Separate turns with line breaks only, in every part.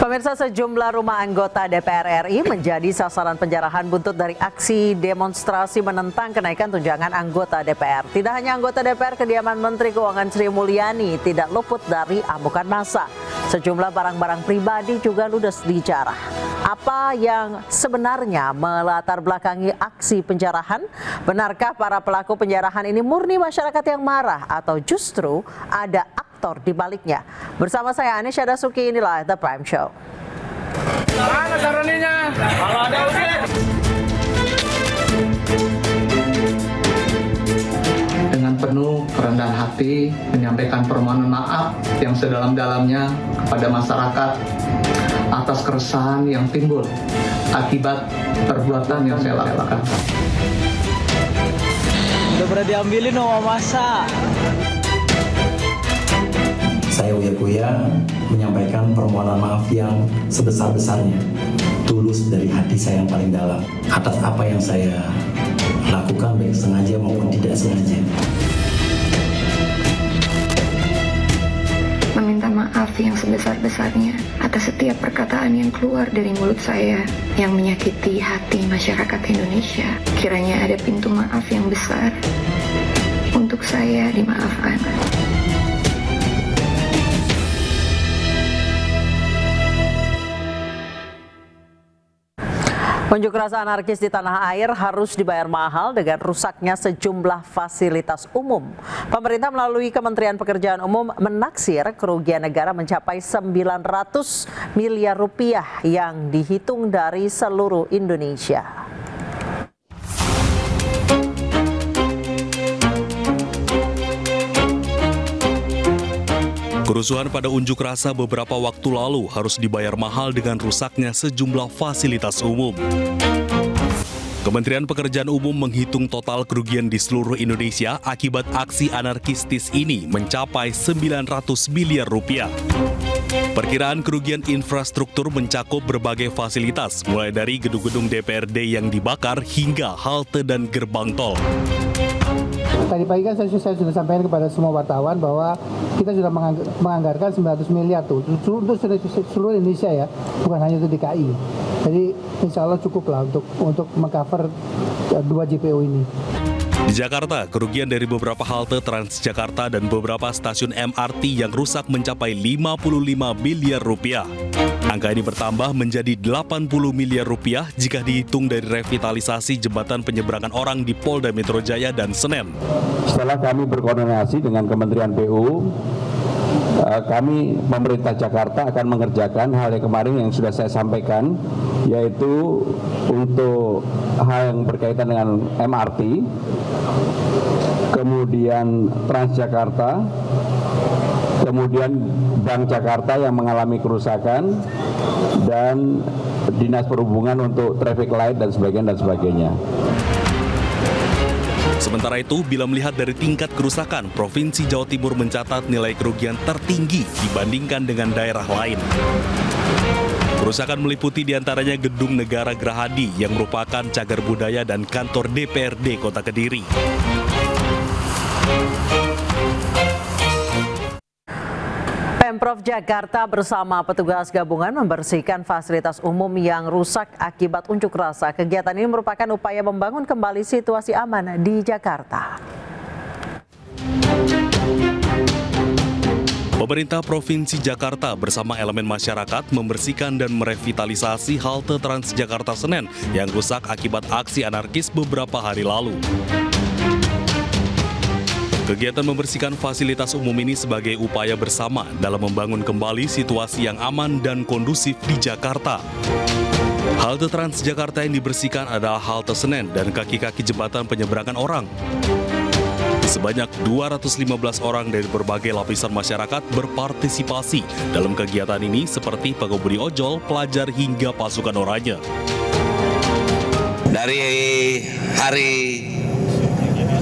Pemirsa, sejumlah rumah anggota DPR RI menjadi sasaran penjarahan buntut dari aksi demonstrasi menentang kenaikan tunjangan anggota DPR. Tidak hanya anggota DPR, kediaman Menteri Keuangan Sri Mulyani tidak luput dari amukan massa. Sejumlah barang-barang pribadi juga ludes dijarah. Apa yang sebenarnya melatar belakangi aksi penjarahan? Benarkah para pelaku penjarahan ini murni masyarakat yang marah atau justru ada aktor di baliknya? Bersama saya Anies Syadasuki, inilah The Prime Show.
Mana saraninya? Kalau ada
dengan penuh kerendahan hati menyampaikan permohonan maaf yang sedalam-dalamnya kepada masyarakat atas keresahan yang timbul akibat perbuatan yang saya lakukan.
Udah pernah diambilin sama masa.
Saya Uya menyampaikan permohonan maaf yang sebesar-besarnya, tulus dari hati saya yang paling dalam atas apa yang saya lakukan baik sengaja maupun tidak sengaja.
Meminta maaf yang sebesar-besarnya atas setiap perkataan yang keluar dari mulut saya yang menyakiti hati masyarakat Indonesia. Kiranya ada pintu maaf yang besar untuk saya dimaafkan.
Unjuk rasa anarkis di tanah air harus dibayar mahal dengan rusaknya sejumlah fasilitas umum. Pemerintah melalui Kementerian Pekerjaan Umum menaksir kerugian negara mencapai 900 miliar rupiah yang dihitung dari seluruh Indonesia.
Kerusuhan pada unjuk rasa beberapa waktu lalu harus dibayar mahal dengan rusaknya sejumlah fasilitas umum. Kementerian Pekerjaan Umum menghitung total kerugian di seluruh Indonesia akibat aksi anarkistis ini mencapai 900 miliar rupiah. Perkiraan kerugian infrastruktur mencakup berbagai fasilitas, mulai dari gedung-gedung DPRD yang dibakar hingga halte dan gerbang tol.
Tadi pagi kan saya sudah sampaikan kepada semua wartawan bahwa kita sudah menganggarkan 900 miliar tuh untuk seluruh Indonesia ya, bukan hanya untuk DKI. Jadi insya Allah cukup lah untuk mengcover 2 JPO ini.
Di Jakarta, kerugian dari beberapa halte Transjakarta dan beberapa stasiun MRT yang rusak mencapai 55 miliar rupiah. Angka ini bertambah menjadi 80 miliar rupiah jika dihitung dari revitalisasi jembatan penyeberangan orang di Polda Metro Jaya dan Senen.
Setelah kami berkoordinasi dengan Kementerian PU, kami pemerintah Jakarta akan mengerjakan hal yang kemarin yang sudah saya sampaikan, yaitu untuk hal yang berkaitan dengan MRT, kemudian Transjakarta, kemudian Bank Jakarta yang mengalami kerusakan, dan Dinas Perhubungan untuk traffic light dan sebagainya.
Sementara itu, bila melihat dari tingkat kerusakan, Provinsi Jawa Timur mencatat nilai kerugian tertinggi dibandingkan dengan daerah lain. Kerusakan meliputi diantaranya Gedung Negara Gerahadi yang merupakan cagar budaya dan kantor DPRD Kota Kediri.
Pemprov Jakarta bersama petugas gabungan membersihkan fasilitas umum yang rusak akibat unjuk rasa. Kegiatan ini merupakan upaya membangun kembali situasi aman di Jakarta.
Pemerintah Provinsi Jakarta bersama elemen masyarakat membersihkan dan merevitalisasi halte Transjakarta Senen yang rusak akibat aksi anarkis beberapa hari lalu. Kegiatan membersihkan fasilitas umum ini sebagai upaya bersama dalam membangun kembali situasi yang aman dan kondusif di Jakarta. Halte Transjakarta yang dibersihkan adalah halte Senen dan kaki-kaki jembatan penyeberangan orang. Sebanyak 215 orang dari berbagai lapisan masyarakat berpartisipasi dalam kegiatan ini seperti pengemudi ojol, pelajar hingga pasukan oranye.
Dari hari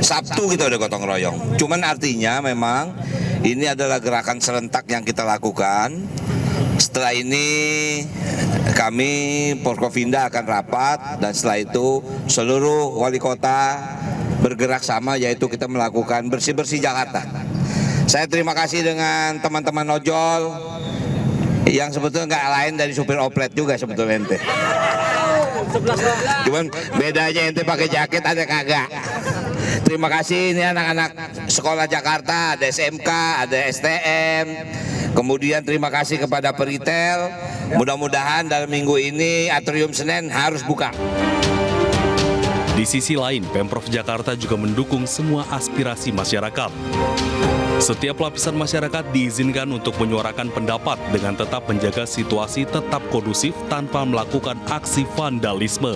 Sabtu kita udah gotong royong. Cuman artinya memang ini adalah gerakan serentak yang kita lakukan. Setelah ini kami Porkovinda akan rapat dan setelah itu seluruh wali kota bergerak sama, yaitu kita melakukan bersih-bersih Jakarta. Saya terima kasih dengan teman-teman ojol Yang sebetulnya nggak lain dari supir oplet juga sebetulnya ente. Cuman bedanya ente pakai jaket ada kagak. Terima kasih, ini anak-anak sekolah Jakarta, ada SMK, ada STM. Kemudian terima kasih kepada peritel. Mudah-mudahan dalam minggu ini Atrium Senen harus buka.
Di sisi lain, Pemprov Jakarta juga mendukung semua aspirasi masyarakat. Setiap lapisan masyarakat diizinkan untuk menyuarakan pendapat dengan tetap menjaga situasi tetap kondusif tanpa melakukan aksi vandalisme.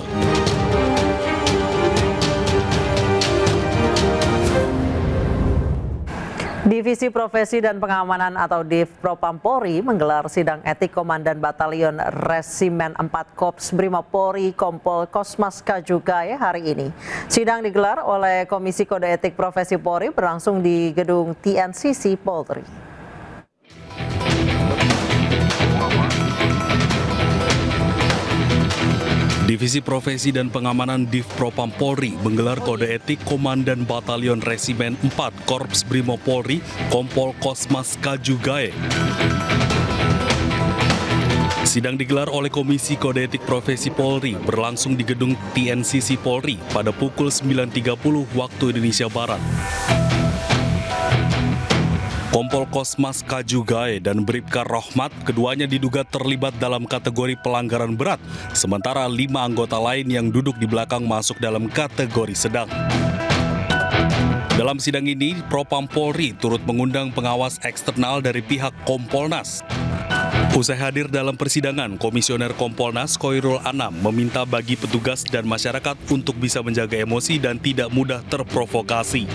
Divisi Profesi dan Pengamanan atau Div Propam Polri menggelar sidang etik Komandan Batalion Resimen 4 Korps Brimob Polri Kompol Kosmas Kajugaya hari ini. Sidang digelar oleh Komisi Kode Etik Profesi Polri berlangsung di gedung TNCC Polri.
Divisi Profesi dan Pengamanan Div Propam Polri menggelar kode etik Komandan Batalion Resimen 4 Korps Brimob Polri Kompol Kosmas Kajugaya. Sidang digelar oleh Komisi Kode Etik Profesi Polri berlangsung di gedung TNCC Polri pada pukul 9.30 waktu Indonesia Barat. Kompol Kosmas Kajugaya dan Bribka Rohmat keduanya diduga terlibat dalam kategori pelanggaran berat, sementara 5 anggota lain yang duduk di belakang masuk dalam kategori sedang. Dalam sidang ini, Propam Polri turut mengundang pengawas eksternal dari pihak Kompolnas. Usai hadir dalam persidangan, Komisioner Kompolnas Khoirul Anam meminta bagi petugas dan masyarakat untuk bisa menjaga emosi dan tidak mudah terprovokasi.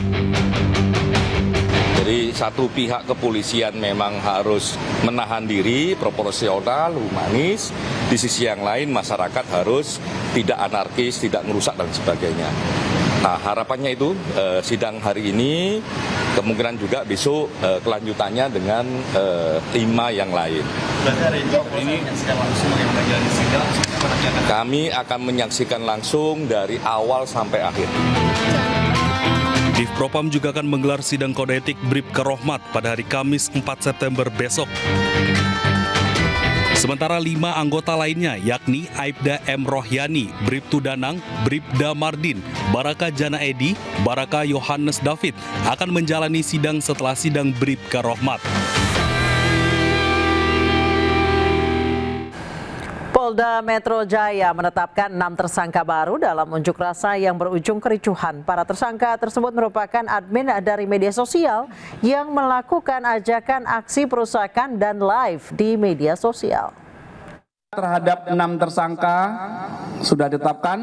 Jadi satu pihak kepolisian memang harus menahan diri, proporsional, humanis. Di sisi yang lain masyarakat harus tidak anarkis, tidak merusak dan sebagainya. Nah harapannya itu sidang hari ini kemungkinan juga besok kelanjutannya dengan 5 yang lain. Kami akan menyaksikan langsung dari awal sampai akhir.
Div Propam juga akan menggelar sidang kode etik Bribka Rohmat pada hari Kamis 4 September besok. Sementara 5 anggota lainnya yakni Aibda M. Rohyani, Bribtu Danang, Bribda Mardin, Baraka Jana Edi, Baraka Yohanes David akan menjalani sidang setelah sidang Bribka Rohmat.
Polda Metro Jaya menetapkan 6 tersangka baru dalam unjuk rasa yang berujung kericuhan. Para tersangka tersebut merupakan admin dari media sosial yang melakukan ajakan aksi perusakan dan live di media sosial.
Terhadap 6 tersangka sudah ditetapkan.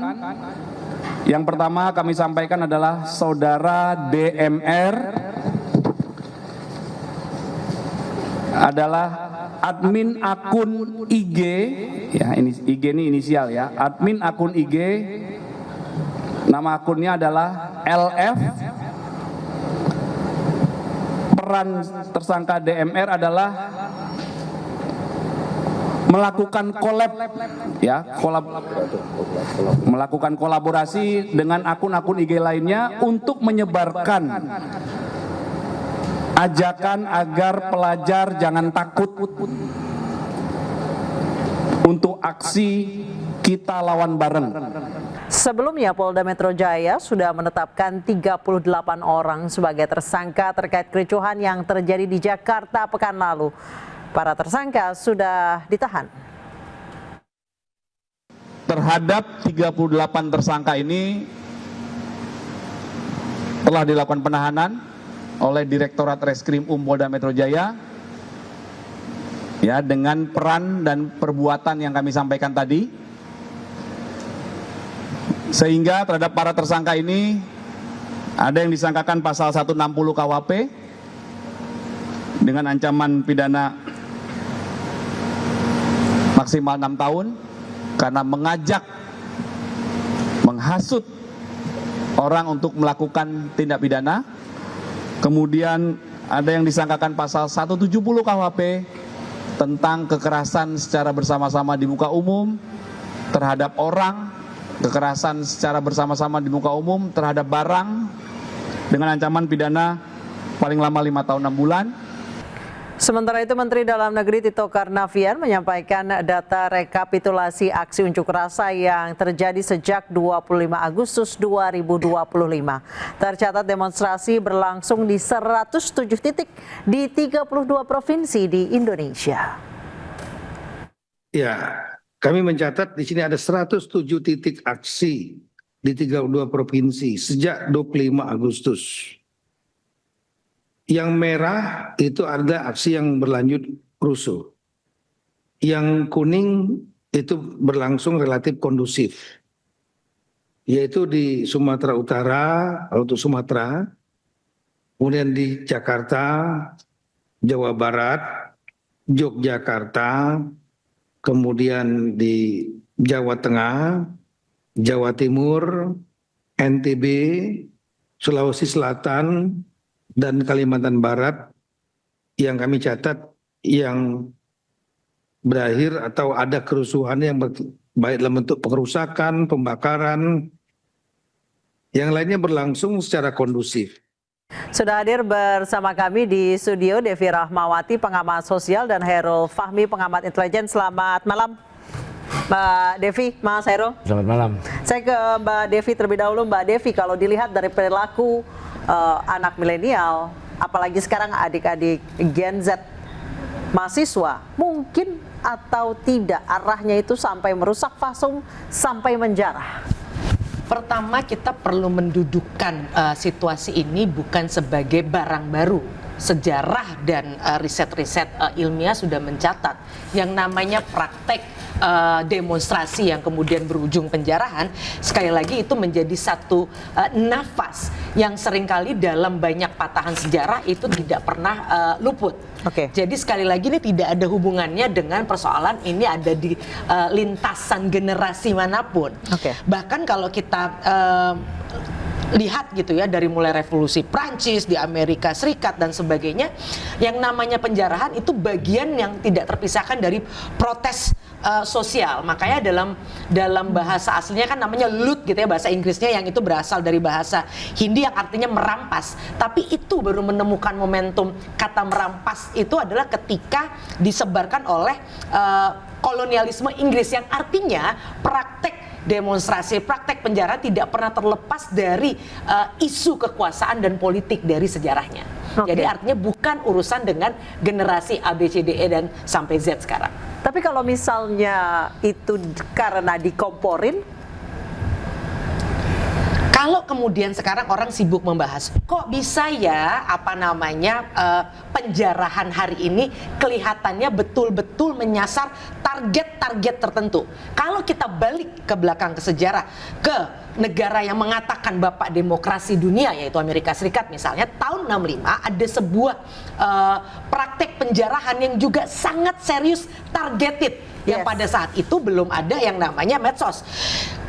Yang pertama kami sampaikan adalah Saudara DMR adalah admin akun IG, ya ini IG ini inisial ya, admin akun IG, nama akunnya adalah LF. Peran tersangka DMR adalah melakukan collab, ya, melakukan kolaborasi dengan akun-akun IG lainnya untuk menyebarkan ajakan agar pelajar jangan takut untuk aksi kita lawan bareng.
Sebelumnya Polda Metro Jaya sudah menetapkan 38 orang sebagai tersangka terkait kericuhan yang terjadi di Jakarta pekan lalu. Para tersangka sudah ditahan.
Terhadap 38 tersangka ini telah dilakukan penahanan oleh Direktorat Reskrim Polda Metro Jaya, ya, dengan peran dan perbuatan yang kami sampaikan tadi, sehingga terhadap para tersangka ini ada yang disangkakan pasal 160 KUHP dengan ancaman pidana maksimal 6 tahun karena mengajak, menghasut orang untuk melakukan tindak pidana. Kemudian ada yang disangkakan pasal 170 KUHP tentang kekerasan secara bersama-sama di muka umum terhadap orang, kekerasan secara bersama-sama di muka umum terhadap barang dengan ancaman pidana paling lama 5 tahun 6 bulan.
Sementara itu, Menteri Dalam Negeri Tito Karnavian menyampaikan data rekapitulasi aksi unjuk rasa yang terjadi sejak 25 Agustus 2025. Tercatat demonstrasi berlangsung di 107 titik di 32 provinsi di Indonesia.
Ya, kami mencatat di sini ada 107 titik aksi di 32 provinsi sejak 25 Agustus. Yang merah itu ada aksi yang berlanjut rusuh. Yang kuning itu berlangsung relatif kondusif. Yaitu di Sumatera Utara, untuk Sumatera, kemudian di Jakarta, Jawa Barat, Yogyakarta, kemudian di Jawa Tengah, Jawa Timur, NTB, Sulawesi Selatan, dan Kalimantan Barat yang kami catat yang berakhir atau ada kerusuhan yang baik dalam bentuk pengerusakan, pembakaran, yang lainnya berlangsung secara kondusif.
Sudah hadir bersama kami di studio Devi Rahmawati, pengamat sosial, dan Hairul Fahmi, pengamat intelijen. Selamat malam, Mbak Devi, Mas Hairul.
Selamat malam.
Saya ke Mbak Devi terlebih dahulu. Mbak Devi, kalau dilihat dari perilaku anak milenial, apalagi sekarang adik-adik Gen Z, mahasiswa, mungkin atau tidak arahnya itu sampai merusak fasum, sampai menjarah?
Pertama, kita perlu mendudukkan situasi ini bukan sebagai barang baru. Sejarah dan riset-riset ilmiah sudah mencatat yang namanya praktek demonstrasi yang kemudian berujung penjarahan, sekali lagi itu menjadi satu nafas yang seringkali dalam banyak patahan sejarah itu tidak pernah luput. Jadi sekali lagi ini tidak ada hubungannya dengan persoalan ini ada di lintasan generasi manapun. Bahkan kalau kita lihat gitu ya, dari mulai revolusi Prancis, di Amerika Serikat dan sebagainya, yang namanya penjarahan itu bagian yang tidak terpisahkan dari protes sosial. Makanya dalam bahasa aslinya kan namanya loot gitu ya, bahasa Inggrisnya, yang itu berasal dari bahasa Hindi yang artinya merampas. Tapi itu baru menemukan momentum kata merampas itu adalah ketika disebarkan oleh kolonialisme Inggris, yang artinya praktek demonstrasi, praktek penjara tidak pernah terlepas dari isu kekuasaan dan politik dari sejarahnya. Jadi artinya bukan urusan dengan generasi A, B, C, D, E dan sampai Z sekarang.
Tapi kalau misalnya itu karena dikomporin,
kalau kemudian sekarang orang sibuk membahas, kok bisa ya penjarahan hari ini kelihatannya betul-betul menyasar target-target tertentu. Kalau kita balik ke belakang ke sejarah, ke negara yang mengatakan bapak demokrasi dunia, yaitu Amerika Serikat misalnya, tahun 65 ada sebuah praktek penjarahan yang juga sangat serius, targeted. Yang pada saat itu belum ada yang namanya medsos.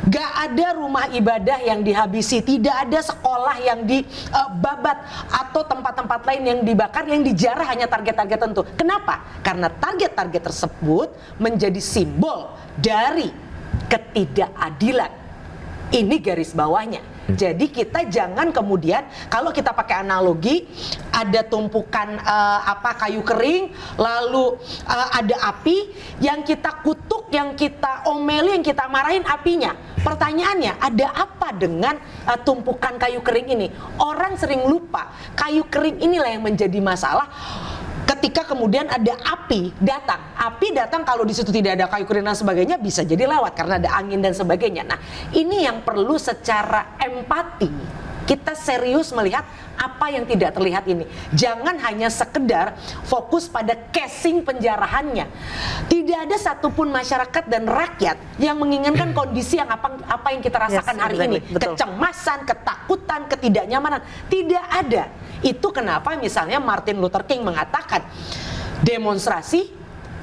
Gak ada rumah ibadah yang dihabisi, tidak ada sekolah yang dibabat atau tempat-tempat lain yang dibakar, yang dijarah hanya target-target tertentu. Kenapa? Karena target-target tersebut menjadi simbol dari ketidakadilan. Ini garis bawahnya. Jadi kita jangan kemudian, kalau kita pakai analogi, ada tumpukan kayu kering, lalu ada api, yang kita kutuk, yang kita omeli, yang kita marahin apinya. Pertanyaannya, ada apa dengan tumpukan kayu kering ini? Orang sering lupa, kayu kering inilah yang menjadi masalah. Ketika kemudian ada api datang kalau di situ tidak ada kayu kering dan sebagainya, bisa jadi lewat karena ada angin dan sebagainya. Nah, ini yang perlu secara empati kita serius melihat apa yang tidak terlihat ini. Jangan hanya sekedar fokus pada casing penjarahannya. Tidak ada satupun masyarakat dan rakyat yang menginginkan kondisi yang apa yang kita rasakan hari ini. Kecemasan, ketakutan, ketidaknyamanan. Tidak ada. Itu kenapa misalnya Martin Luther King mengatakan demonstrasi,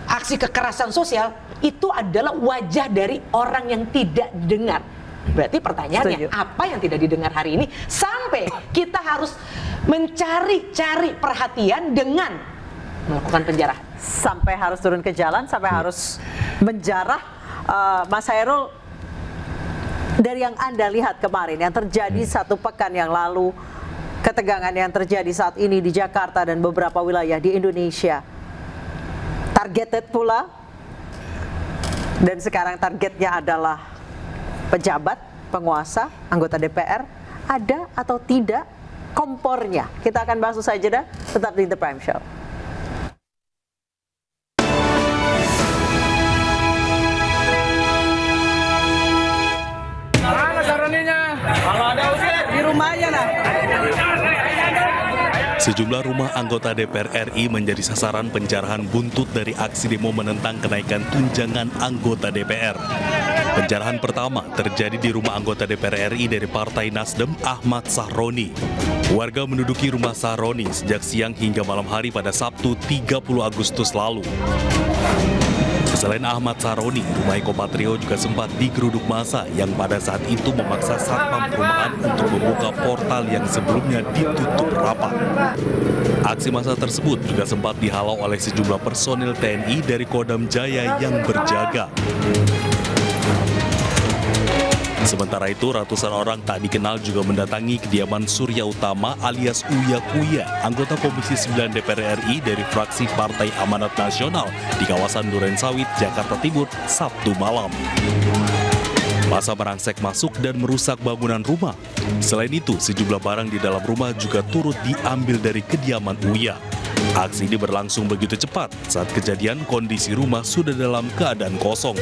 aksi kekerasan sosial itu adalah wajah dari orang yang tidak didengar. Berarti pertanyaannya, apa yang tidak didengar hari ini sampai kita harus mencari perhatian dengan melakukan penjarahan?
Sampai harus turun ke jalan, sampai harus menjarah. Mas Hairul, dari yang Anda lihat kemarin, yang terjadi satu pekan yang lalu, ketegangan yang terjadi saat ini di Jakarta dan beberapa wilayah di Indonesia, targeted pula. Dan sekarang targetnya adalah pejabat, penguasa, anggota DPR. Ada atau tidak kompornya? Kita akan bahas usai jeda, tetap di The Prime Show.
Mana saroninya? Kalau ada usir di rumahnya lah.
Sejumlah rumah anggota DPR RI menjadi sasaran penjarahan buntut dari aksi demo menentang kenaikan tunjangan anggota DPR. Penjarahan pertama terjadi di rumah anggota DPR RI dari Partai Nasdem, Ahmad Sahroni. Warga menduduki rumah Sahroni sejak siang hingga malam hari pada Sabtu 30 Agustus lalu. Selain Ahmad Sahroni, rumah Eko Patrio juga sempat digeruduk massa yang pada saat itu memaksa satpam perumahan untuk membuka portal yang sebelumnya ditutup rapat. Aksi massa tersebut juga sempat dihalau oleh sejumlah personil TNI dari Kodam Jaya yang berjaga. Sementara itu, ratusan orang tak dikenal juga mendatangi kediaman Surya Utama alias Uya Kuya, anggota Komisi 9 DPR RI dari fraksi Partai Amanat Nasional di kawasan Durensawit, Jakarta Timur, Sabtu malam. Massa merangsek masuk dan merusak bangunan rumah. Selain itu, sejumlah barang di dalam rumah juga turut diambil dari kediaman Uya. Aksi ini berlangsung begitu cepat, saat kejadian kondisi rumah sudah dalam keadaan kosong.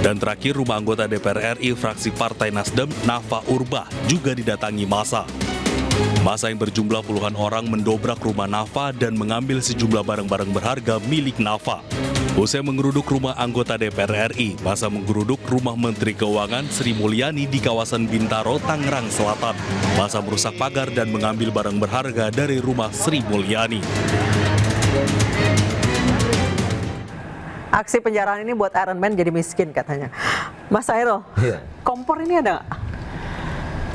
Dan terakhir, rumah anggota DPR RI fraksi Partai Nasdem, Nafa Urbah, juga didatangi massa. Massa yang berjumlah puluhan orang mendobrak rumah Nafa dan mengambil sejumlah barang-barang berharga milik Nafa. Usai menggeruduk rumah anggota DPR RI, massa menggeruduk rumah Menteri Keuangan Sri Mulyani di kawasan Bintaro, Tangerang Selatan. Massa merusak pagar dan mengambil barang berharga dari rumah Sri Mulyani.
Aksi penjarahan ini buat Iron Man jadi miskin katanya. Mas Hairul, kompor ini ada nggak?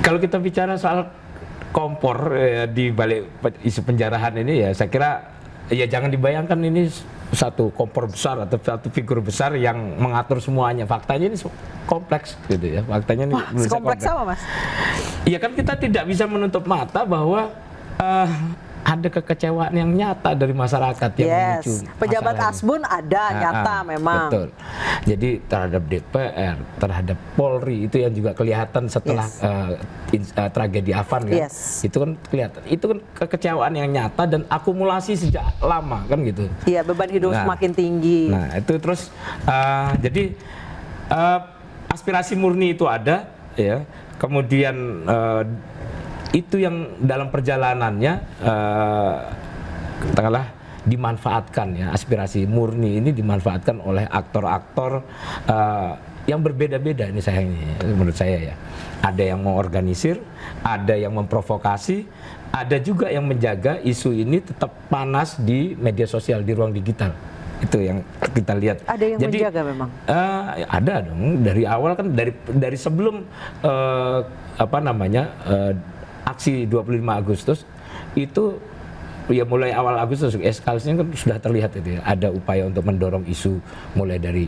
Kalau kita bicara soal kompor di balik isu penjarahan ini ya, saya kira ya jangan dibayangkan ini satu kompor besar atau satu figur besar yang mengatur semuanya. Faktanya ini kompleks gitu ya. Faktanya ini
kompleks apa, Mas?
Iya kan kita tidak bisa menutup mata bahwa ada kekecewaan yang nyata dari masyarakat yang memicu
pejabat Asbun ada nyata memang.
Betul. Jadi terhadap DPR, terhadap Polri itu yang juga kelihatan setelah tragedi Afan kan. Itu kan kelihatan. Itu kan kekecewaan yang nyata dan akumulasi sejak lama kan gitu.
Iya, beban hidup semakin tinggi.
Nah, itu terus jadi aspirasi murni itu ada ya. Kemudian itu yang dalam perjalanannya katakanlah dimanfaatkan ya, aspirasi murni ini dimanfaatkan oleh aktor-aktor yang berbeda-beda ini menurut saya ya. Ada yang mengorganisir, ada yang memprovokasi, ada juga yang menjaga isu ini tetap panas di media sosial, di ruang digital. Itu yang kita lihat.
Ada yang menjaga memang.
Ada dong, dari awal kan dari sebelum aksi 25 Agustus itu ya mulai awal Agustus eskalasinya kan sudah terlihat itu ya. Ada upaya untuk mendorong isu mulai dari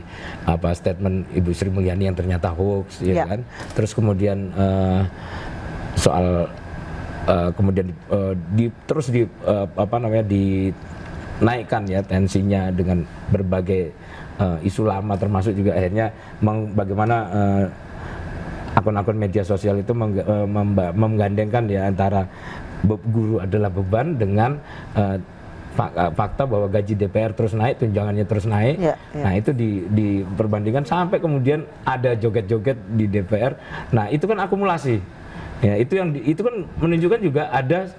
statement Ibu Sri Mulyani yang ternyata hoax ya kan. Terus kemudian soal kemudian dinaikkan ya tensinya dengan berbagai isu lama, termasuk juga akhirnya bagaimana akun-akun media sosial itu menggandengkan ya antara guru adalah beban dengan fakta bahwa gaji DPR terus naik, tunjangannya terus naik. Nah, itu diperbandingkan sampai kemudian ada joget-joget di DPR. Nah, itu kan akumulasi. Ya, itu kan menunjukkan juga ada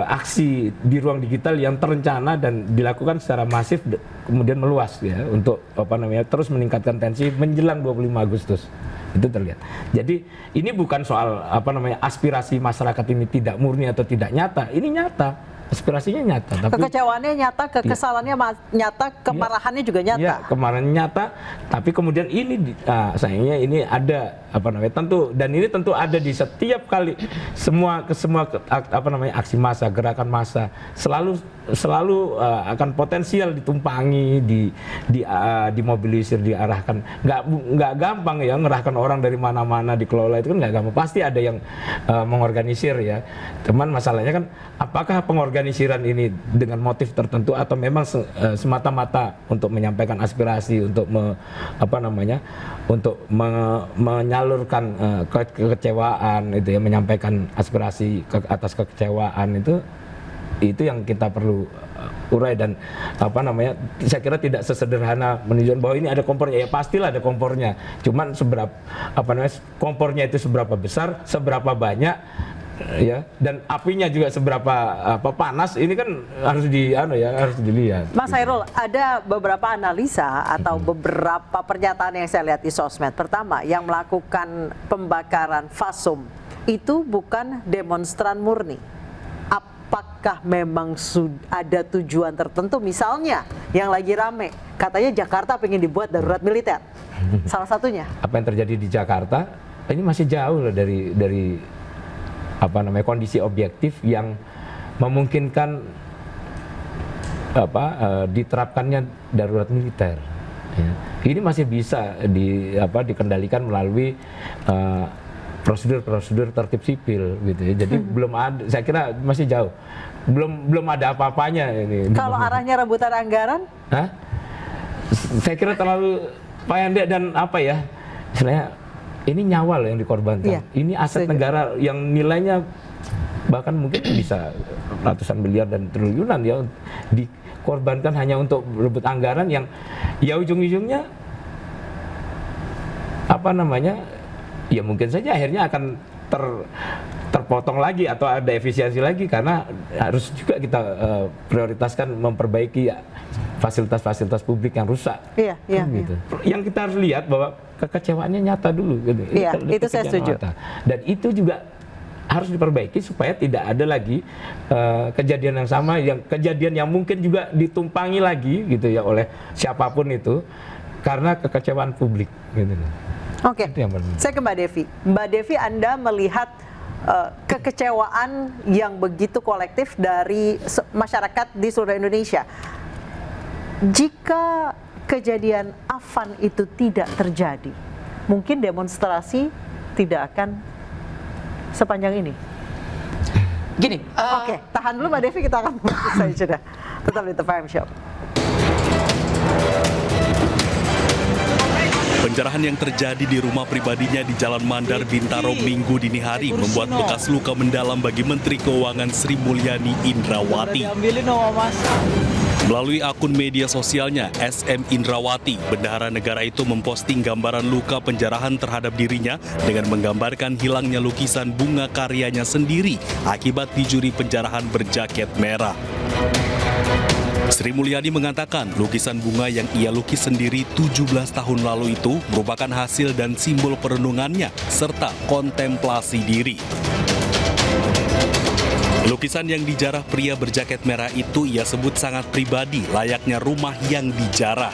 aksi di ruang digital yang terencana dan dilakukan secara masif kemudian meluas ya untuk terus meningkatkan tensi menjelang 25 Agustus. Itu terlihat. Jadi ini bukan soal aspirasi masyarakat ini tidak murni atau tidak nyata. Ini nyata. Aspirasinya nyata. Tapi
kekecewaannya nyata, kekesalannya nyata, kemarahannya juga nyata.
Iya, kemarahan nyata. Tapi kemudian ini sayangnya ini ada tentu, dan ini tentu ada di setiap kali semua aksi massa, gerakan massa selalu akan potensial ditumpangi, dimobilisir, diarahkan. Nggak gampang ya ngerahkan orang dari mana-mana dikelola, itu kan nggak gampang. Pasti ada yang mengorganisir ya. Teman masalahnya kan apakah pengorganisiran ini dengan motif tertentu atau memang semata-mata untuk menyampaikan aspirasi, untuk menyalurkan kekecewaan itu ya, menyampaikan aspirasi atas kekecewaan itu yang kita perlu urai. Dan saya kira tidak sesederhana menunjukkan bahwa ini ada kompornya. Ya pastilah ada kompornya, cuman kompornya itu seberapa besar, seberapa banyak ya, dan apinya juga seberapa panas, ini kan harus harus dilihat.
Mas Hairul, ada beberapa analisa atau beberapa pernyataan yang saya lihat di sosmed. Pertama, yang melakukan pembakaran fasum itu bukan demonstran murni. Apakah memang ada tujuan tertentu? Misalnya yang lagi rame, katanya Jakarta pengen dibuat darurat militer. Salah satunya. Apa
yang terjadi di Jakarta ini masih jauh loh dari kondisi objektif yang memungkinkan diterapkannya darurat militer. Ya. Ini masih bisa dikendalikan melalui prosedur tertib sipil gitu ya. Jadi belum ada, saya kira masih jauh. Belum ada apa-apanya ini.
Kalau arahnya rebutan anggaran?
Saya kira terlalu pendek dan istilahnya ini nyawa loh yang dikorbankan. Iya, ini aset negara yang nilainya bahkan mungkin bisa ratusan miliar dan triliunan ya dikorbankan hanya untuk berebut anggaran yang ya ujung-ujungnya ya mungkin saja akhirnya akan terpotong lagi atau ada efisiensi lagi, karena harus juga kita prioritaskan memperbaiki fasilitas-fasilitas publik yang rusak. Iya. Gitu. Yang kita harus lihat bahwa kekecewaannya nyata dulu gitu.
Iya, itu saya setuju.
Dan itu juga harus diperbaiki supaya tidak ada lagi kejadian yang sama, kejadian yang mungkin juga ditumpangi lagi gitu ya oleh siapapun itu karena kekecewaan publik gitu.
Oke, saya ke Mbak Devi. Mbak Devi, Anda melihat kekecewaan yang begitu kolektif dari masyarakat di seluruh Indonesia. Jika kejadian Afan itu tidak terjadi, mungkin demonstrasi tidak akan sepanjang ini.
Gini,
oke, tahan dulu Mbak Devi, kita akan selesai jeda. Tetap di The Prime Show.
Pencerahan yang terjadi di rumah pribadinya di Jalan Mandar, Bintaro, Minggu dini hari membuat bekas luka mendalam bagi Menteri Keuangan Sri Mulyani Indrawati. Melalui akun media sosialnya, SM Indrawati, bendahara negara itu memposting gambaran luka penjarahan terhadap dirinya dengan menggambarkan hilangnya lukisan bunga karyanya sendiri akibat dicuri penjarahan berjaket merah. Sri Mulyani mengatakan lukisan bunga yang ia lukis sendiri 17 tahun lalu itu merupakan hasil dan simbol perenungannya serta kontemplasi diri. Lukisan yang dijarah pria berjaket merah itu ia sebut sangat pribadi, layaknya rumah yang dijarah.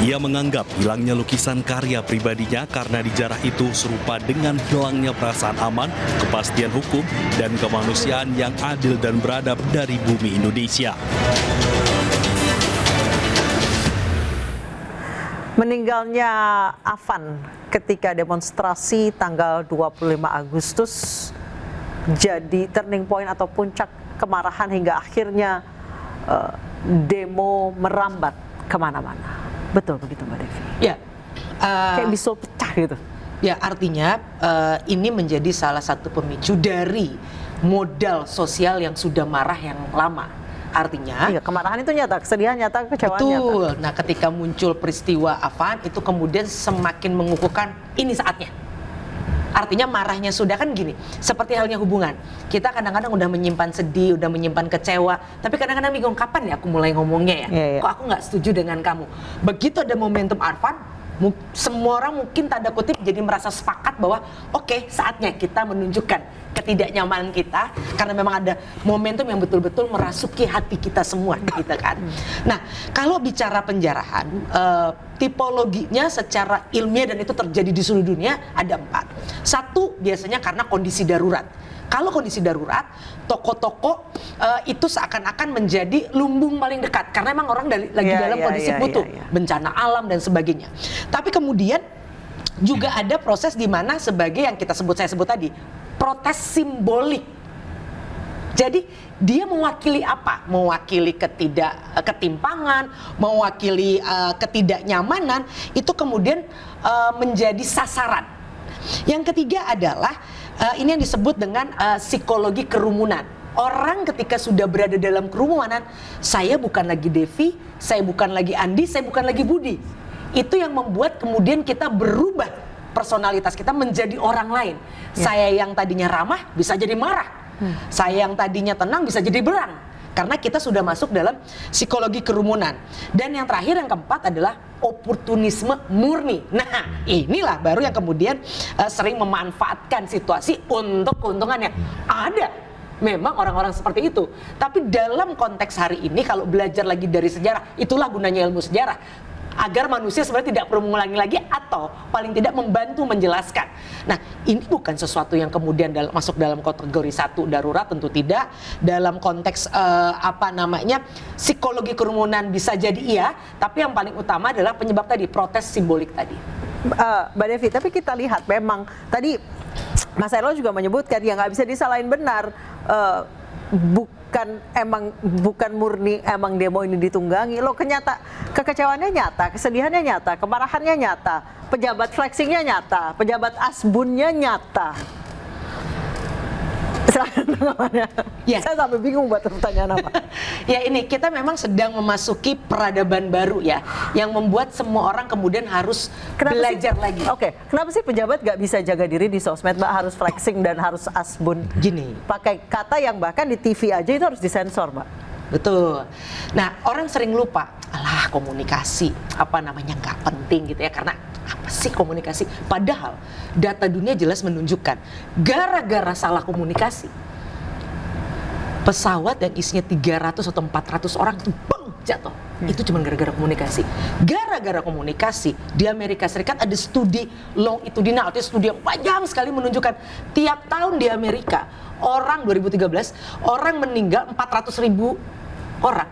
Ia menganggap hilangnya lukisan karya pribadinya karena dijarah itu serupa dengan hilangnya perasaan aman, kepastian hukum, dan kemanusiaan yang adil dan beradab dari bumi Indonesia.
Meninggalnya Afan ketika demonstrasi tanggal 25 Agustus jadi turning point atau puncak kemarahan hingga akhirnya demo merambat kemana-mana. Betul begitu Mbak Devi?
Ya.
Kayak bisul pecah gitu.
Ya, artinya ini menjadi salah satu pemicu dari modal sosial yang sudah marah yang lama. Artinya,
kemarahan itu nyata, kesedihan nyata, kecewaan
betul.
nyata.
Nah, ketika muncul peristiwa Afan itu kemudian semakin mengukuhkan ini saatnya. Artinya marahnya sudah kan gini, seperti halnya hubungan. Kita kadang-kadang udah menyimpan sedih, udah menyimpan kecewa, tapi kadang-kadang bingung kapan ya aku mulai ngomongnya ya. Kok aku nggak setuju dengan kamu. Begitu ada momentum Afan, semua orang mungkin tanda kutip jadi merasa sepakat bahwa oke, saatnya kita menunjukkan ketidaknyamanan kita karena memang ada momentum yang betul-betul merasuki hati kita semua gitu kan. Nah, kalau bicara penjarahan, tipologinya secara ilmiah dan itu terjadi di seluruh dunia ada 4. Satu, biasanya karena kondisi darurat. Kalau kondisi darurat, toko-toko itu seakan-akan menjadi lumbung paling dekat karena memang orang lagi dalam kondisi butuh, bencana alam dan sebagainya. Tapi kemudian juga ada proses di mana sebagai yang saya sebut tadi, protes simbolik. Jadi dia mewakili apa? Mewakili ketimpangan, mewakili ketidaknyamanan, itu kemudian menjadi sasaran. Yang ketiga adalah ini yang disebut dengan psikologi kerumunan. Orang ketika sudah berada dalam kerumunan, saya bukan lagi Devi, saya bukan lagi Andi, saya bukan lagi Budi. Itu yang membuat kemudian kita berubah personalitas kita menjadi orang lain. Saya yang tadinya ramah bisa jadi marah. Saya yang tadinya tenang bisa jadi berang. Karena kita sudah masuk dalam psikologi kerumunan. Dan yang terakhir, yang keempat adalah oportunisme murni. Nah, inilah baru yang kemudian sering memanfaatkan situasi untuk keuntungannya. Ada memang orang-orang seperti itu. Tapi dalam konteks hari ini, kalau belajar lagi dari sejarah, itulah gunanya ilmu sejarah. Agar manusia sebenarnya tidak perlu mengulangi lagi atau paling tidak membantu menjelaskan. Nah, ini bukan sesuatu yang kemudian masuk dalam kategori 1 darurat, tentu tidak. Dalam konteks psikologi kerumunan bisa jadi iya, tapi yang paling utama adalah penyebab tadi, protes simbolik tadi.
Mbak Devi, tapi kita lihat memang tadi Mas Erlo juga menyebutkan ya nggak bisa disalahin benar. Bukan murni emang demo ini ditunggangi loh, kekecewaannya nyata, kesedihannya nyata, kemarahannya nyata, pejabat flexingnya nyata, pejabat asbunnya nyata.
Ya.
Saya sampai bingung buat pertanyaan apa.
Ya, ini kita memang sedang memasuki peradaban baru ya, yang membuat semua orang kemudian harus belajar lagi.
Oke, kenapa sih pejabat gak bisa jaga diri di sosmed, Mbak, harus flexing dan harus asbun?
Gini,
pakai kata yang bahkan di TV aja itu harus disensor, Mbak.
Betul. Nah, orang sering lupa, alah komunikasi nggak penting gitu ya, karena apa sih komunikasi? Padahal data dunia jelas menunjukkan gara-gara salah komunikasi, pesawat yang isinya 300 atau 400 orang itu jatuh. Itu cuma gara-gara komunikasi. Gara-gara komunikasi di Amerika Serikat ada studi longitudinal, artinya studi yang panjang sekali menunjukkan tiap tahun di Amerika 2013 orang meninggal 400.000 orang.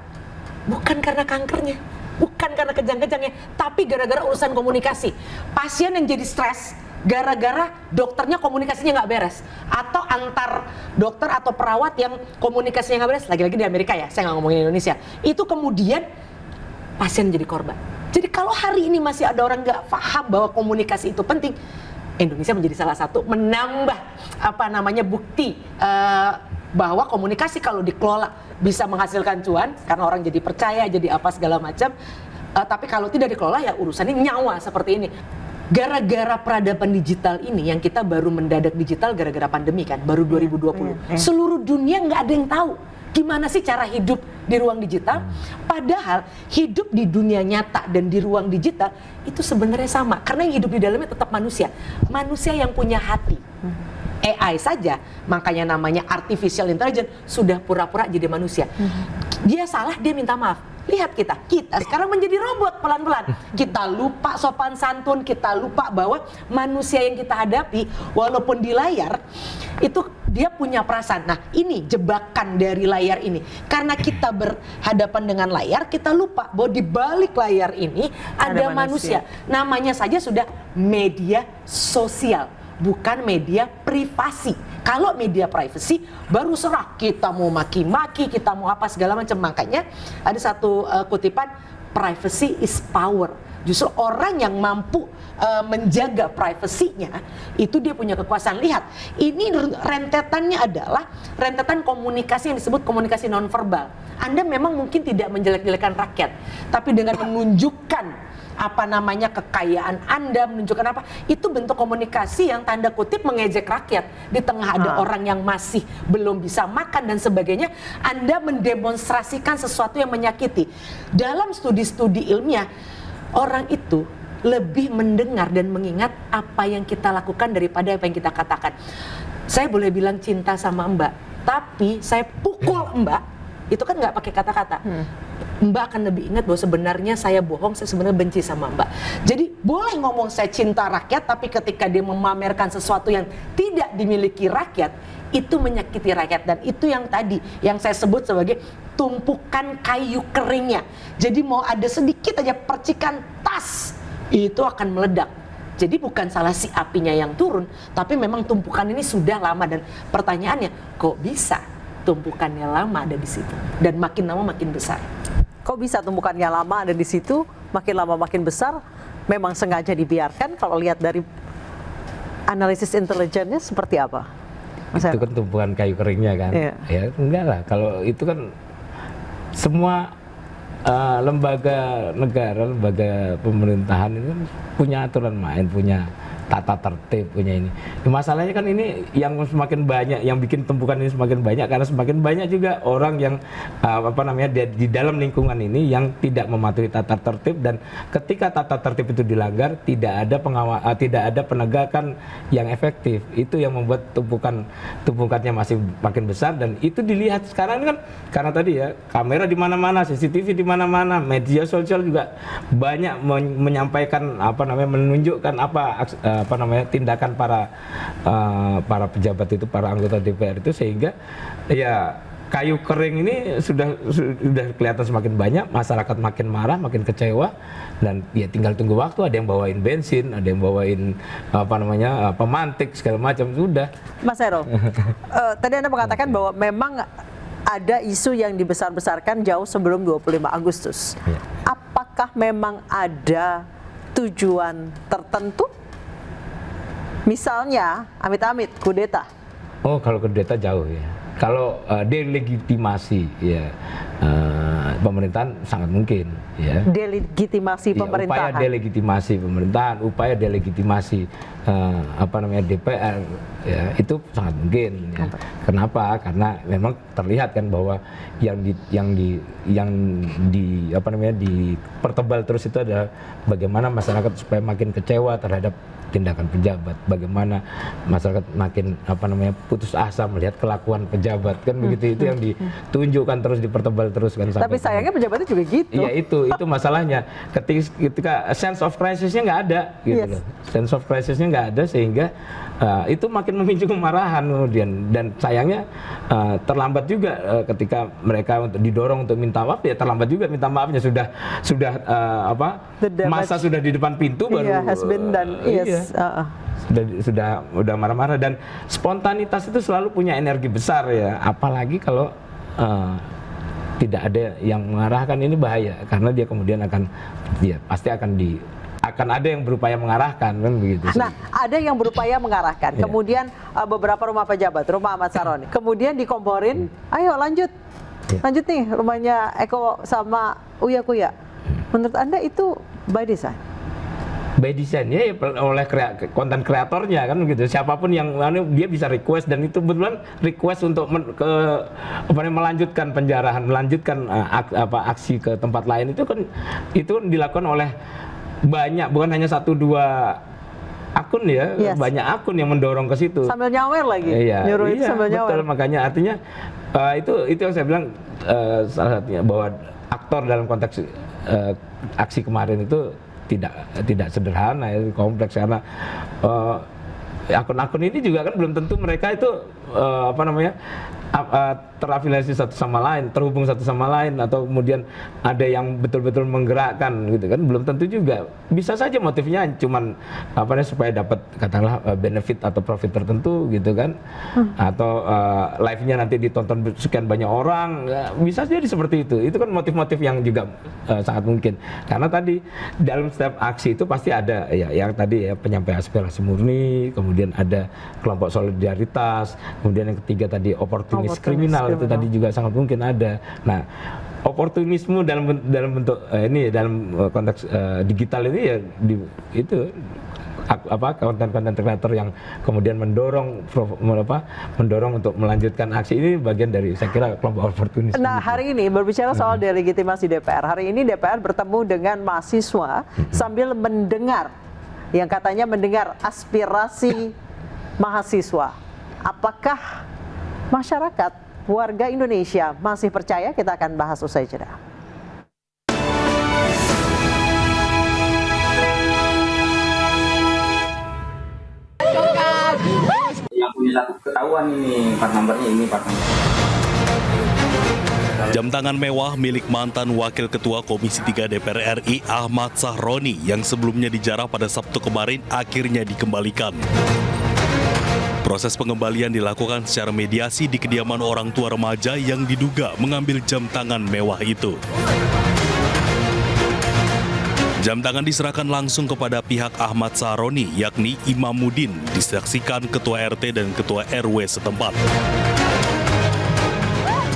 Bukan karena kankernya, bukan karena kejang-kejangnya, tapi gara-gara urusan komunikasi. Pasien yang jadi stres gara-gara dokternya komunikasinya nggak beres, atau antar dokter atau perawat yang komunikasinya nggak beres, lagi-lagi di Amerika ya, saya nggak ngomongin Indonesia, itu kemudian pasien jadi korban. Jadi kalau hari ini masih ada orang nggak paham bahwa komunikasi itu penting, Indonesia menjadi salah satu menambah bukti bahwa komunikasi kalau dikelola bisa menghasilkan cuan karena orang jadi percaya, jadi apa segala macam. Tapi kalau tidak dikelola ya urusannya nyawa seperti ini. Gara-gara peradaban digital ini yang kita baru mendadak digital gara-gara pandemi kan, baru 2020. Seluruh dunia nggak ada yang tahu gimana sih cara hidup di ruang digital. Padahal hidup di dunia nyata dan di ruang digital itu sebenarnya sama, karena yang hidup di dalamnya tetap manusia. Manusia yang punya hati. AI saja, makanya namanya artificial intelligence, sudah pura-pura jadi manusia. Dia salah, dia minta maaf. Lihat kita sekarang menjadi robot pelan-pelan. Kita lupa sopan santun, kita lupa bahwa manusia yang kita hadapi, walaupun di layar, itu dia punya perasaan. Nah, ini jebakan dari layar ini. Karena kita berhadapan dengan layar, kita lupa bahwa di balik layar ini ada manusia. Namanya saja sudah media sosial, bukan media privasi. Kalau media privacy baru serah, kita mau maki-maki, kita mau apa segala macam. Makanya ada satu kutipan, privacy is power. Justru orang yang mampu menjaga privasinya itu dia punya kekuasaan. Lihat, ini rentetannya adalah rentetan komunikasi yang disebut komunikasi nonverbal. Anda memang mungkin tidak menjelek-jelekan rakyat, tapi dengan menunjukkan kekayaan Anda, menunjukkan itu bentuk komunikasi yang tanda kutip mengejek rakyat. Di tengah ada orang yang masih belum bisa makan dan sebagainya, Anda mendemonstrasikan sesuatu yang menyakiti. Dalam studi-studi ilmiah, orang itu lebih mendengar dan mengingat apa yang kita lakukan daripada apa yang kita katakan. Saya boleh bilang cinta sama Mbak, tapi saya pukul Mbak, itu kan nggak pakai kata-kata. Mbak akan lebih ingat bahwa sebenarnya saya bohong, saya sebenarnya benci sama Mbak. Jadi boleh ngomong saya cinta rakyat, tapi ketika dia memamerkan sesuatu yang tidak dimiliki rakyat, itu menyakiti rakyat. Dan itu yang tadi, yang saya sebut sebagai tumpukan kayu keringnya. Jadi mau ada sedikit aja percikan tas, itu akan meledak. Jadi bukan salah si apinya yang turun, tapi memang tumpukan ini sudah lama. Dan pertanyaannya, kok bisa tumpukannya lama ada di situ? Dan makin lama makin besar.
Kok bisa tumpukannya lama ada di situ, makin lama makin besar? Memang sengaja dibiarkan. Kalau lihat dari analisis intelijennya seperti apa?
Itu kan tumpukan kayu keringnya kan. Ya enggak lah, kalau itu kan semua lembaga negara, lembaga pemerintahan itu kan punya aturan main, punya tata tertib, punya ini. Masalahnya kan ini yang semakin banyak, yang bikin tumpukan ini semakin banyak karena semakin banyak juga orang yang di dalam lingkungan ini yang tidak mematuhi tata tertib, dan ketika tata tertib itu dilanggar tidak ada penegakan yang efektif. Itu yang membuat tumpukannya masih makin besar, dan itu dilihat sekarang kan karena tadi ya kamera di mana-mana, CCTV di mana-mana, media sosial juga banyak menyampaikan menunjukkan tindakan para pejabat itu, para anggota DPR itu, sehingga ya kayu kering ini sudah kelihatan semakin banyak, masyarakat makin marah, makin kecewa, dan ya tinggal tunggu waktu. Ada yang bawain bensin, ada yang bawain pemantik segala macam, sudah.
Mas Heru, tadi Anda mengatakan bahwa memang ada isu yang dibesar-besarkan jauh sebelum 25 Agustus. Apakah memang ada tujuan tertentu? Misalnya, amit-amit, kudeta.
Oh, kalau kudeta jauh ya. Kalau delegitimasi ya pemerintahan sangat mungkin ya.
Delegitimasi pemerintahan.
Upaya delegitimasi pemerintahan, upaya delegitimasi DPR ya, itu sangat mungkin ya. Kenapa? Karena memang terlihat kan bahwa yang dipertebal terus itu adalah bagaimana masyarakat supaya makin kecewa terhadap tindakan pejabat, bagaimana masyarakat makin putus asa melihat kelakuan pejabat, kan begitu. Itu yang ditunjukkan terus, dipertebal terus kan.
Tapi sayangnya pejabatnya juga gitu.
Iya, itu masalahnya. Ketika sense of crisisnya nggak ada gitu loh. Sense of crisisnya nggak ada, sehingga itu makin memicu kemarahan kemudian. Dan sayangnya terlambat juga ketika mereka didorong untuk minta maaf, ya terlambat juga minta maafnya. Sudah masa sudah di depan pintu baru
has been done.
Sudah marah-marah, dan spontanitas itu selalu punya energi besar ya, apalagi kalau tidak ada yang mengarahkan. Ini bahaya karena dia kemudian pasti akan ada yang berupaya mengarahkan, kan begitu.
Nah, ada yang berupaya mengarahkan. Kemudian beberapa rumah pejabat, rumah Ahmad Saroni, kemudian dikomporin, ayo lanjut nih rumahnya Eko sama Uya Kuya. Menurut Anda itu by design?
By design ya, oleh konten kreatornya kan begitu. Siapapun yang dia bisa request, dan itu betulan request untuk melanjutkan penjarahan, melanjutkan aksi ke tempat lain, itu kan dilakukan oleh banyak, bukan hanya 1-2 akun ya, banyak akun yang mendorong ke situ.
Sambil nyawer lagi, nyuruh itu sambil nyawer.
Betul, makanya artinya itu yang saya bilang salah satunya, bahwa aktor dalam konteks aksi kemarin itu tidak sederhana, ya, kompleks, karena akun-akun ini juga kan belum tentu mereka itu terafiliasi satu sama lain, terhubung satu sama lain, atau kemudian ada yang betul-betul menggerakkan gitu kan, belum tentu juga. Bisa saja motifnya cuman supaya dapat katakanlah benefit atau profit tertentu gitu kan, atau live-nya nanti ditonton sekian banyak orang, bisa jadi seperti itu. Itu kan motif-motif yang juga sangat mungkin, karena tadi dalam setiap aksi itu pasti ada ya yang tadi ya, penyampaian aspirasi murni, kemudian ada kelompok solidaritas, kemudian yang ketiga tadi oportunis kriminal, itu tadi juga sangat mungkin ada. Nah, oportunisme dalam bentuk dalam konteks digital ini ya itu konten-konten kreator yang kemudian mendorong untuk melanjutkan aksi ini bagian dari saya kira kelompok oportunis.
Nah, hari ini berbicara soal delegitimasi DPR. Hari ini DPR bertemu dengan mahasiswa sambil mendengar yang katanya mendengar aspirasi mahasiswa. Apakah masyarakat warga Indonesia masih percaya? Kita akan bahas usai jeda.
Yang punya satu ketahuan ini part numbernya ini part number.
Jam tangan mewah milik mantan Wakil Ketua Komisi 3 DPR RI Ahmad Sahroni yang sebelumnya dijarah pada Sabtu kemarin akhirnya dikembalikan. Proses pengembalian dilakukan secara mediasi di kediaman orang tua remaja yang diduga mengambil jam tangan mewah itu. Jam tangan diserahkan langsung kepada pihak Ahmad Sahroni, yakni Imamuddin, disaksikan Ketua RT dan Ketua RW setempat.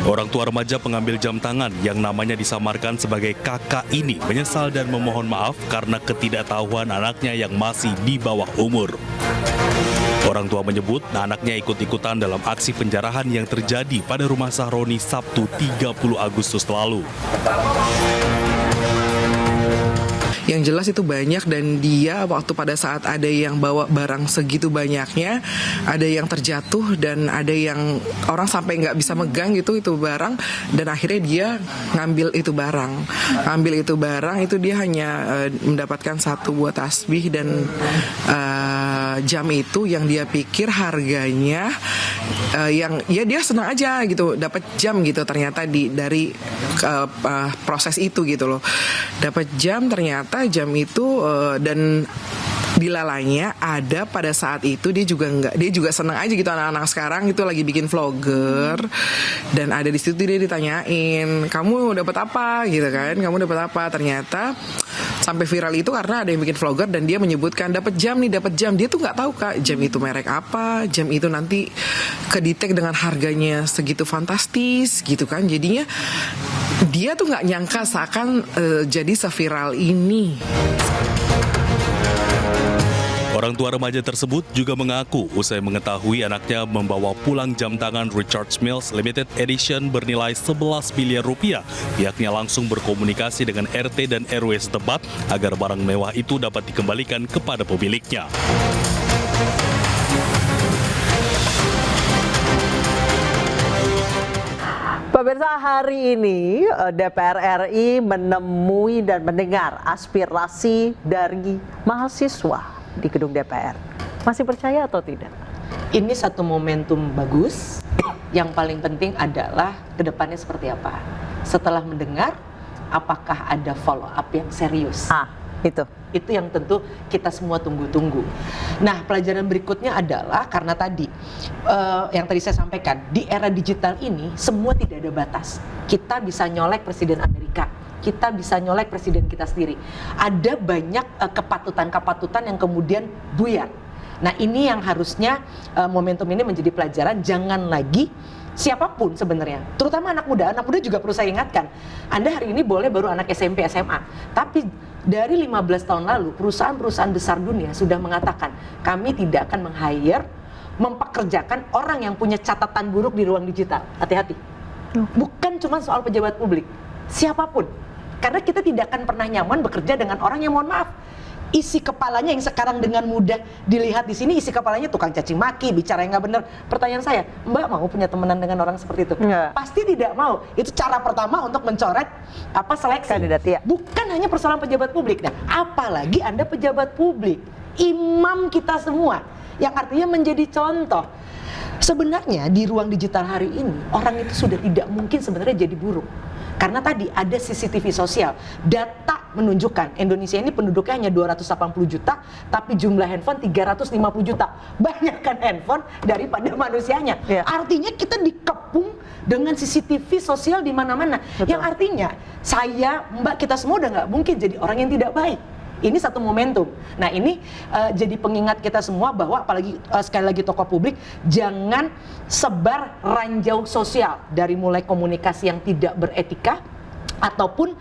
Orang tua remaja pengambil jam tangan yang namanya disamarkan sebagai kakak ini menyesal dan memohon maaf karena ketidaktahuan anaknya yang masih di bawah umur. Orang tua menyebut anaknya ikut-ikutan dalam aksi penjarahan yang terjadi pada rumah Sahroni Sabtu 30 Agustus lalu.
Yang jelas itu banyak, dan dia waktu pada saat ada yang bawa barang segitu banyaknya, ada yang terjatuh dan ada yang orang sampai nggak bisa megang itu barang, dan akhirnya dia ngambil itu barang itu dia hanya mendapatkan satu buah tasbih dan jam itu yang dia pikir harganya yang ya dia senang aja gitu dapat jam gitu, ternyata dari proses itu gitu loh, dapat jam, ternyata jam itu dan dilalainya ada pada saat itu dia juga senang aja gitu. Anak-anak sekarang itu lagi bikin vlogger dan ada di situ dia ditanyain, kamu dapat apa gitu kan, ternyata sampai viral itu karena ada yang bikin vlogger dan dia menyebutkan dapat jam, dia tuh nggak tahu Kak jam itu merek apa, jam itu nanti kedetek dengan harganya segitu fantastis gitu kan, jadinya dia tuh nggak nyangka seakan jadi seviral ini.
Orang tua remaja tersebut juga mengaku usai mengetahui anaknya membawa pulang jam tangan Richard Mille Limited Edition bernilai 11 miliar rupiah, pihaknya langsung berkomunikasi dengan RT dan RW setempat agar barang mewah itu dapat dikembalikan kepada pemiliknya.
Pemirsa, hari ini DPR RI menemui dan mendengar aspirasi dari mahasiswa di gedung DPR. Masih percaya atau tidak?
Ini satu momentum bagus. Yang paling penting adalah kedepannya seperti apa. Setelah mendengar, apakah ada follow up yang serius? Itu yang tentu kita semua tunggu-tunggu. Nah, pelajaran berikutnya adalah karena tadi yang tadi saya sampaikan, di era digital ini semua tidak ada batas. Kita bisa nyolek Presiden Amerika, kita bisa nyolek presiden kita sendiri. Ada banyak kepatutan-kepatutan yang kemudian buyar. Nah, ini yang harusnya momentum ini menjadi pelajaran, jangan lagi siapapun sebenarnya, terutama anak muda juga perlu saya ingatkan. Anda hari ini boleh baru anak SMP, SMA, tapi dari 15 tahun lalu perusahaan-perusahaan besar dunia sudah mengatakan kami tidak akan mempekerjakan orang yang punya catatan buruk di ruang digital. Hati-hati. Bukan cuma soal pejabat publik, siapapun. Karena kita tidak akan pernah nyaman bekerja dengan orang yang, mohon maaf, isi kepalanya yang sekarang dengan mudah dilihat di sini, isi kepalanya tukang caci maki, bicara yang nggak benar. Pertanyaan saya, Mbak mau punya temenan dengan orang seperti itu? Pasti tidak mau. Itu cara pertama untuk mencoret seleksi kandidat. Bukan hanya persoalan pejabat publik. Nah, apalagi Anda pejabat publik, imam kita semua, yang artinya menjadi contoh. Sebenarnya di ruang digital hari ini orang itu sudah tidak mungkin sebenarnya jadi buruk. Karena tadi ada CCTV sosial, data menunjukkan Indonesia ini penduduknya hanya 280 juta, tapi jumlah handphone 350 juta. Banyakkan handphone daripada manusianya. Artinya kita dikepung dengan CCTV sosial di mana-mana. Yang artinya saya, Mbak, kita semua udah nggak mungkin jadi orang yang tidak baik. Ini satu momentum. Nah, ini jadi pengingat kita semua bahwa apalagi sekali lagi tokoh publik, jangan sebar ranjau sosial dari mulai komunikasi yang tidak beretika ataupun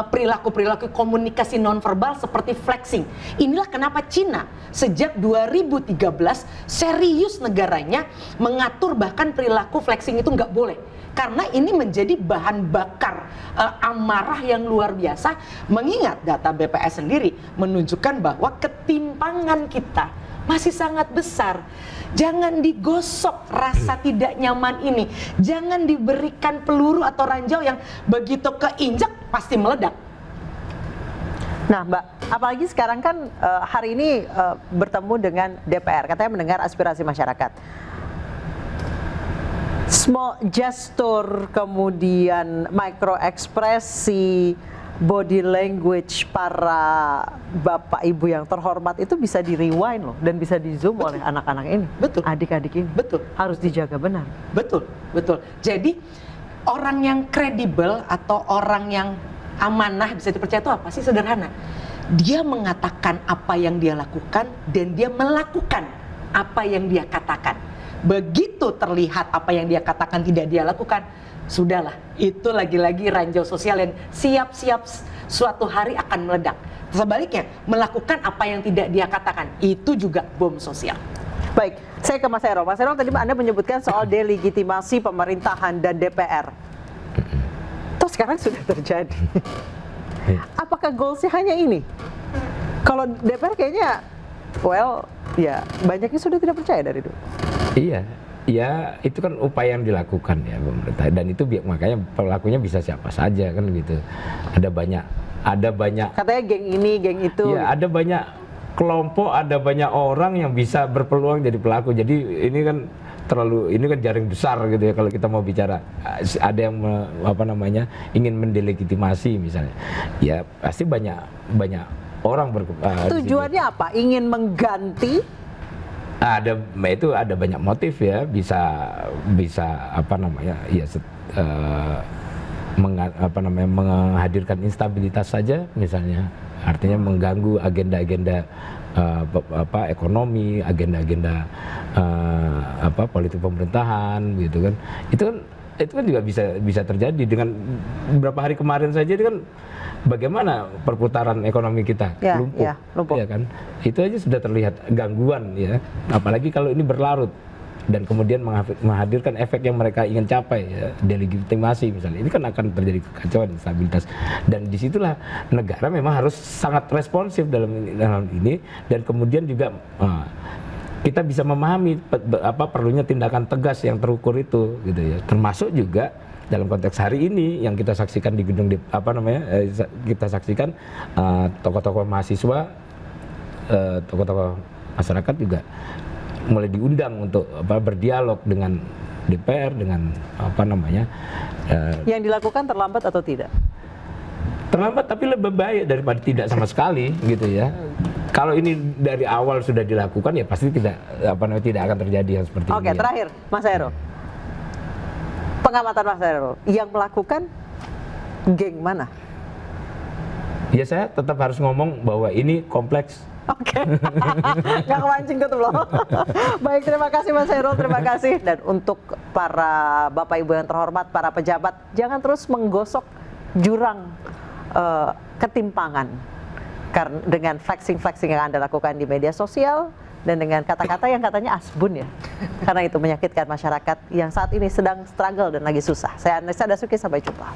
perilaku-perilaku komunikasi nonverbal seperti flexing. Inilah kenapa Cina sejak 2013 serius negaranya mengatur bahkan perilaku flexing itu nggak boleh. Karena ini menjadi bahan bakar amarah yang luar biasa, mengingat data BPS sendiri menunjukkan bahwa ketimpangan kita masih sangat besar. Jangan digosok rasa tidak nyaman ini. Jangan diberikan peluru atau ranjau yang begitu keinjak pasti meledak.
Nah Mbak, apalagi sekarang kan hari ini bertemu dengan DPR, katanya mendengar aspirasi masyarakat. Small gesture, kemudian micro ekspresi, body language para bapak ibu yang terhormat itu bisa di rewind loh dan bisa di zoom oleh anak-anak ini.
Betul.
Adik-adik ini.
Betul.
Harus dijaga benar.
Betul, betul. Jadi orang yang kredibel atau orang yang amanah bisa dipercaya itu apa sih? Sederhana. Dia mengatakan apa yang dia lakukan dan dia melakukan apa yang dia katakan. Begitu terlihat apa yang dia katakan tidak dia lakukan, sudahlah, itu lagi-lagi ranjau sosial yang siap-siap suatu hari akan meledak. Sebaliknya, melakukan apa yang tidak dia katakan, itu juga bom sosial.
Baik, saya ke Mas Heru. Mas Heru, tadi Anda menyebutkan soal delegitimasi pemerintahan dan DPR. Toh sekarang sudah terjadi. Apakah goalsnya hanya ini? Kalau DPR kayaknya, well, ya banyaknya sudah tidak percaya dari dulu.
Iya, ya itu kan upaya yang dilakukan ya pemerintah, dan itu makanya pelakunya bisa siapa saja kan gitu. Ada banyak. Katanya
geng ini, geng itu.
Iya, ada banyak kelompok, ada banyak orang yang bisa berpeluang jadi pelaku. Jadi ini kan ini kan jaring besar gitu ya kalau kita mau bicara. Ada yang ingin mendelegitimasi misalnya. Ya pasti banyak orang
tujuannya apa? Ingin mengganti?
Ada banyak motif ya, bisa menghadirkan instabilitas saja misalnya, artinya mengganggu agenda-agenda ekonomi, agenda-agenda politik pemerintahan gitu kan. Itu kan juga bisa terjadi. Dengan beberapa hari kemarin saja itu kan bagaimana perputaran ekonomi kita lumpuh. Ya kan? Itu aja sudah terlihat gangguan ya. Apalagi kalau ini berlarut dan kemudian menghadirkan efek yang mereka ingin capai ya, delegitimasi misalnya. Ini kan akan terjadi kekacauan, instabilitas. Dan disitulah negara memang harus sangat responsif dalam ini, dan kemudian juga kita bisa memahami perlunya tindakan tegas yang terukur itu gitu ya. Termasuk juga dalam konteks hari ini yang kita saksikan di gedung kita saksikan tokoh-tokoh mahasiswa, tokoh-tokoh masyarakat juga mulai diundang untuk berdialog dengan DPR, dengan
yang dilakukan terlambat atau tidak?
Terlambat tapi lebih baik daripada tidak sama sekali gitu ya. Kalau ini dari awal sudah dilakukan ya pasti tidak akan terjadi yang seperti ini.
Oke, terakhir Mas Heru. Pengamatan Mas Heru, yang melakukan geng mana?
Ya saya tetap harus ngomong bahwa ini kompleks.
Oke, nggak kemancing tuh loh. Baik, terima kasih Mas Heru, terima kasih. Dan untuk para Bapak Ibu yang terhormat, para pejabat, jangan terus menggosok jurang ketimpangan karena dengan flexing yang Anda lakukan di media sosial dan dengan kata-kata yang katanya asbun ya, karena itu menyakitkan masyarakat yang saat ini sedang struggle dan lagi susah. Saya Anissa Dasuki, sampai jumpa.